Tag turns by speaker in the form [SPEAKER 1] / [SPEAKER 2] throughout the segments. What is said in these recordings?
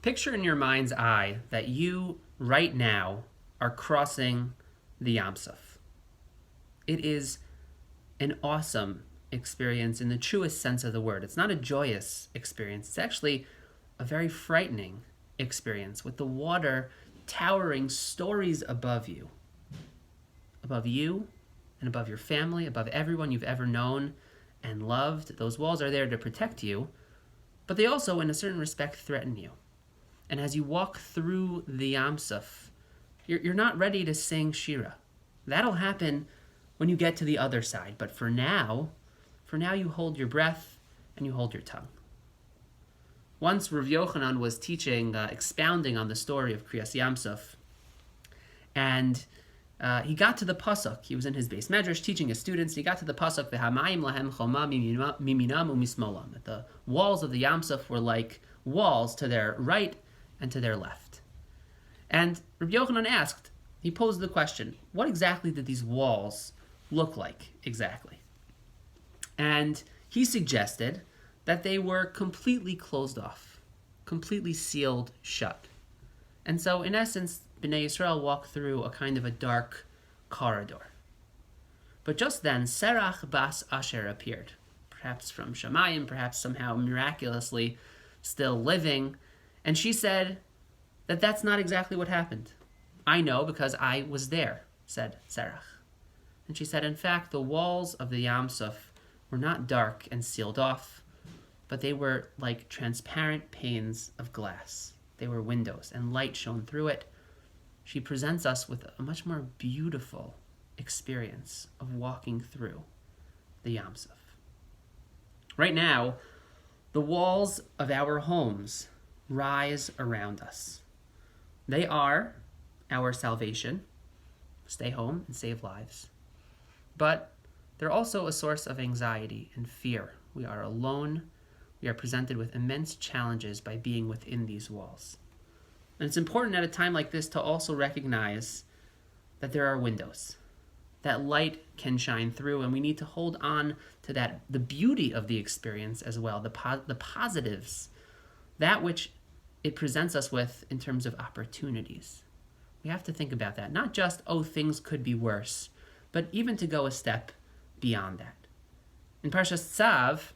[SPEAKER 1] Picture in your mind's eye that you, right now, are crossing the Yam Suf. It is an awesome experience in the truest sense of the word. It's not a joyous experience. It's actually a very frightening experience with the water towering stories above you and above your family, above everyone you've ever known and loved. Those walls are there to protect you, but they also, in a certain respect, threaten you. And as you walk through the Yam Suf, you're not ready to sing Shira. That'll happen when you get to the other side. But for now you hold your breath and you hold your tongue. Once Rav Yochanan was teaching, expounding on the story of Kriyas Yam Suf, and he got to the pasuk. He was in his base medrash teaching his students. He got to the pasuk, "V'hamayim lahem choma miminam umismolam." That the walls of the Yam Suf were like walls to their right and to their left. And Rabbi Yochanan asked, he posed the question, what exactly did these walls look like exactly? And he suggested that they were completely closed off, completely sealed shut. And so, in essence, Bnei Yisrael walked through a kind of a dark corridor. But just then, Serach bas Asher appeared, perhaps from Shamayim, perhaps somehow miraculously still living, and she said that that's not exactly what happened. I know because I was there, said Serach. And she said, in fact, the walls of the Yam Suf were not dark and sealed off, but they were like transparent panes of glass. They were windows, and light shone through it. She presents us with a much more beautiful experience of walking through the Yam Suf. Right now, the walls of our homes rise around us. They are our salvation. Stay home and save lives. But they're also a source of anxiety and fear. We are alone. We are presented with immense challenges by being within these walls. And it's important at a time like this to also recognize that there are windows, that light can shine through, and we need to hold on to that, the beauty of the experience as well, the positives, that which it presents us with in terms of opportunities. We have to think about that. Not just, things could be worse, but even to go a step beyond that. In Parshas Tzav,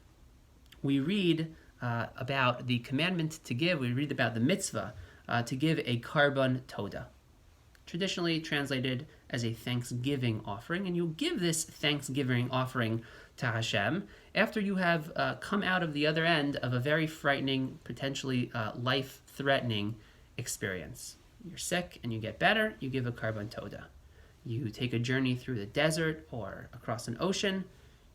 [SPEAKER 1] we read about the commandment to give, we read about the mitzvah to give a karban toda, traditionally translated as a thanksgiving offering. And you give this thanksgiving offering to Hashem after you have come out of the other end of a very frightening, potentially life-threatening experience. You're sick and you get better, you give a karban toda. You take a journey through the desert or across an ocean,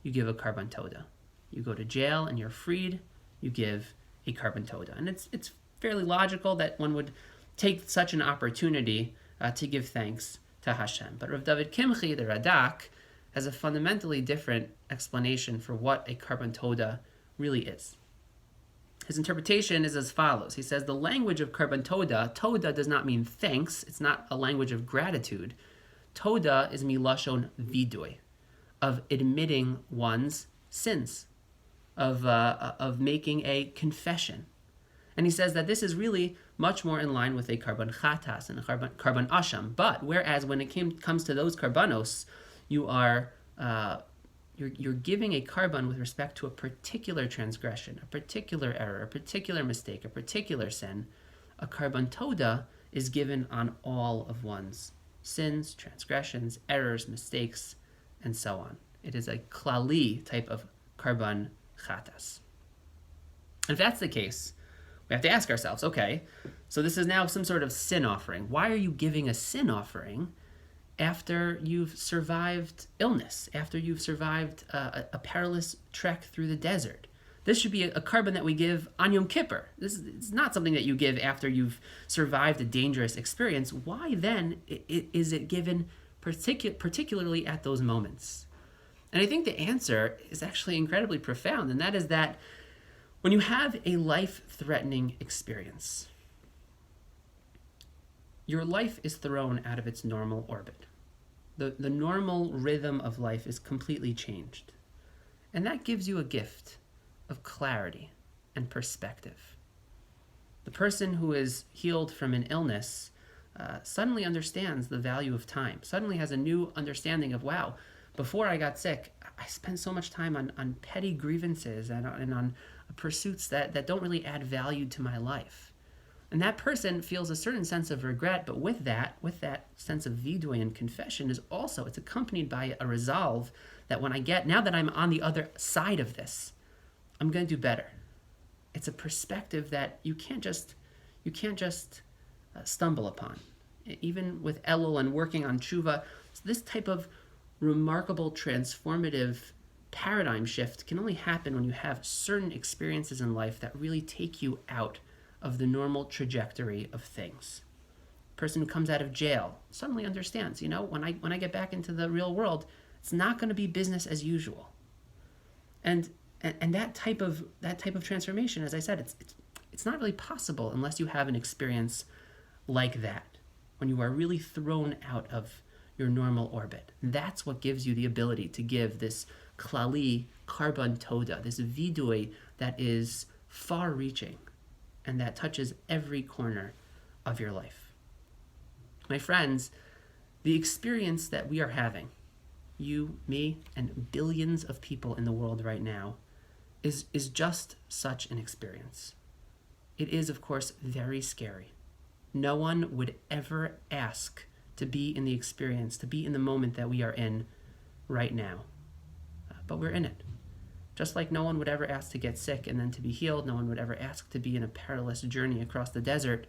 [SPEAKER 1] you give a karban toda. You go to jail and you're freed, you give a karban toda. And it's fairly logical that one would take such an opportunity to give thanks to Hashem. But Rav David Kimchi, the Radak, has a fundamentally different explanation for what a karban toda really is. His interpretation is as follows. He says the language of karban toda does not mean thanks. It's not a language of gratitude. Toda is milashon vidui, of admitting one's sins, of making a confession. And he says that this is really much more in line with a karban chatas and a karban asham. But whereas when it comes to those karbanos, you are you're giving a karban with respect to a particular transgression, a particular error, a particular mistake, a particular sin. A karban toda is given on all of one's sins, transgressions, errors, mistakes, and so on. It is a klali type of karban chatas. If that's the case, we have to ask ourselves, okay, so this is now some sort of sin offering. Why are you giving a sin offering after you've survived illness, after you've survived a perilous trek through the desert? This should be a karban that we give on Yom Kippur. This is not something that you give after you've survived a dangerous experience. Why then is it given particularly at those moments? And I think the answer is actually incredibly profound, and that is that when you have a life-threatening experience, your life is thrown out of its normal orbit. The normal rhythm of life is completely changed. And that gives you a gift of clarity and perspective. The person who is healed from an illness suddenly understands the value of time, suddenly has a new understanding of, wow, before I got sick, I spent so much time on petty grievances and on pursuits that don't really add value to my life. And that person feels a certain sense of regret, but with that sense of vidui and confession it's accompanied by a resolve that now that I'm on the other side of this, I'm going to do better. It's a perspective that you can't just stumble upon. Even with Elul and working on tshuva, this type of remarkable transformative paradigm shift can only happen when you have certain experiences in life that really take you out of the normal trajectory of things. A person who comes out of jail suddenly understands, when I get back into the real world, it's not going to be business as usual. And that type of transformation, as I said, it's not really possible unless you have an experience like that, when you are really thrown out of your normal orbit. That's what gives you the ability to give this klali carbon toda, this vidui that is far-reaching and that touches every corner of your life. My friends, the experience that we are having, you, me, and billions of people in the world right now, is just such an experience. It is, of course, very scary. No one would ever ask to be in the experience, to be in the moment that we are in right now. But we're in it. Just like no one would ever ask to get sick and then to be healed, no one would ever ask to be in a perilous journey across the desert.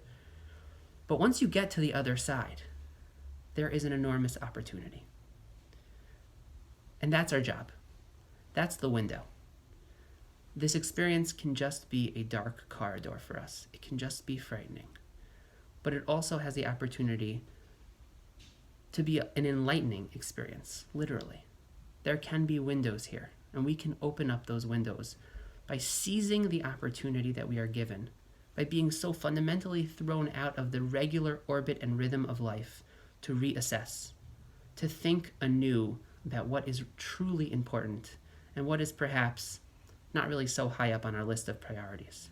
[SPEAKER 1] But once you get to the other side, there is an enormous opportunity. And that's our job. That's the window. This experience can just be a dark corridor for us. It can just be frightening. But it also has the opportunity to be an enlightening experience, literally. There can be windows here, and we can open up those windows by seizing the opportunity that we are given, by being so fundamentally thrown out of the regular orbit and rhythm of life to reassess, to think anew about what is truly important and what is perhaps not really so high up on our list of priorities.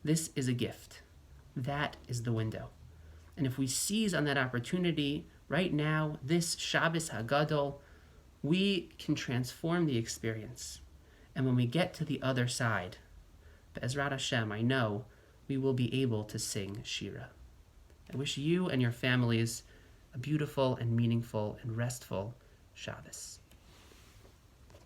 [SPEAKER 1] This is a gift. That is the window. And if we seize on that opportunity right now, this Shabbos Hagadol, we can transform the experience. And when we get to the other side, Be'ezrat Hashem, I know we will be able to sing Shira. I wish you and your families a beautiful and meaningful and restful Shabbos.